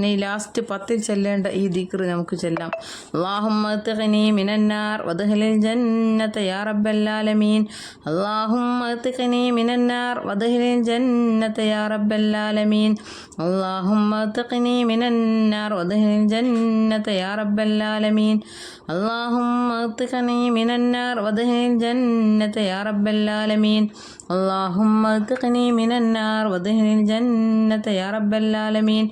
ഇനി ലാസ്റ്റ് 10 ചെല്ലേണ്ട ഈ ദിക്ർ നമുക്ക് ചെല്ലാം. അല്ലാഹുമ്മ അത്ഖിനി മിനന്നാർ വദ്ഖിലിൽ ജന്നത യാ റബ്ബൽ ആലമീൻ. അല്ലാഹുമ്മ അത്ഖിനി മിനന്നാർ വദ്ഖിലിൽ ജന്നത യാ റബ്ബൽ ആലമീൻ. അല്ലാഹുമ്മ അത്ഖിനി മിനന്നാർ വദ്ഖിലിൽ ജന്നത യാ റബ്ബൽ ആലമീൻ. അല്ലാഹുമ്മ അത്ഖിനി മിനന്നാർ വദ്ഖിലിൽ ജന്നത യാ റബ്ബൽ ആലമീൻ. اللهم اتقني من النار وادخلني الجنة يا رب العالمين.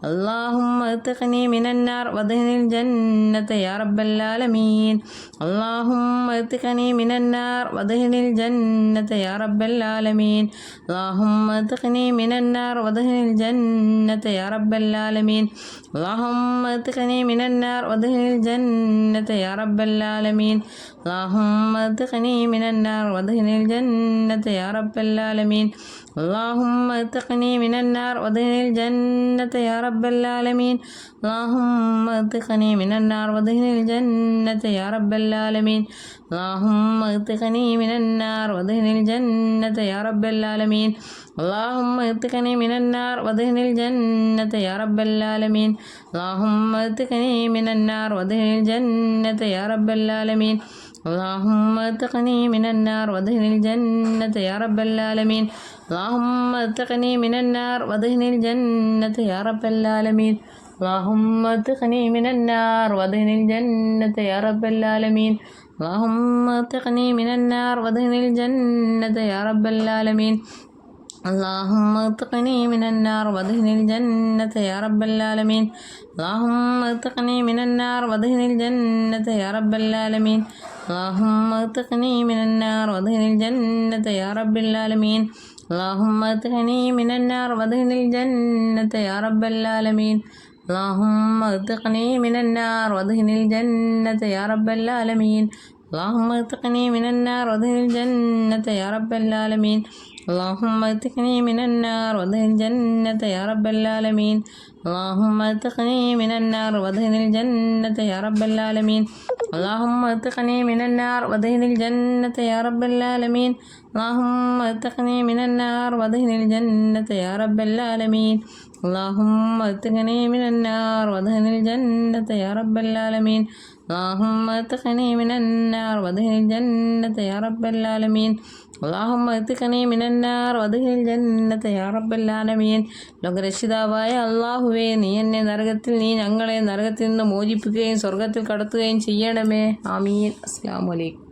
اللهم اتقني من النار وادخلني الجنة يا رب العالمين. اللهم اتقني من النار وادخلني الجنة يا رب العالمين. اللهم اتقني من النار وادخلني الجنة يا رب العالمين. اللهم اتقني من النار وادخلني الجنة يا رب العالمين. اللهم اتقني من النار وادخلني الجنة يا رب العالمين. اللهم اتقني من النار وادخلني الجنة يا رب العالمين. اللهم اتقني من النار وادخلني الجنة يا رب العالمين. اللهم اتقني من النار وادخلني الجنة يا رب العالمين. اللهم اتقني من النار وادخلني الجنة يا رب العالمين. اللهم اتقني من النار وادخلني الجنة يا رب العالمين. اللهم اتقني من النار وادخلني الجنة يا رب العالمين. اللهم اتقني من النار وادخلني الجنة يا رب العالمين. اللهم اتقني من النار وادخلني الجنة يا رب العالمين. اللهم اتقني من النار وادخلني الجنة يا رب العالمين. اللهم اتقني من النار وادخلني الجنة يا رب العالمين. اللهم اتقني من النار وادخلني الجنة يا رب العالمين. اللهم اتقني من النار وادخلني الجنة يا رب العالمين. اللهم اتقني من النار وادخلني الجنة يا رب العالمين. اللهم اتقني من النار وادخلني الجنة يا رب العالمين. اللهم اتقني من النار وادخلني الجنة يا رب العالمين. اللهم اتقني من النار وادخلني الجنة يا رب العالمين. اللهم اتقني من النار وادخلني الجنة يا رب العالمين. اللهم اتقني من النار وادخلني الجنة يا رب العالمين. اللهم اتقني من النار وادخلني الجنة يا رب العالمين. اللهم اتقني من النار وادخلني الجنة يا رب العالمين. اللهم اتقني من النار وادخلني الجنة يا رب العالمين. اللهم اتقني من النار وادخلني الجنة يا رب العالمين. ലോകരക്ഷിതാവായ അല്ലാഹുവേ, നീ ഞങ്ങളെ നരകത്തിൽ നിന്ന് മോചിപ്പിക്കുകയും സ്വർഗത്തിൽ കടത്തുകയും ചെയ്യണമേ. ആമീൻ. അസ്സലാമു അലൈക്കും.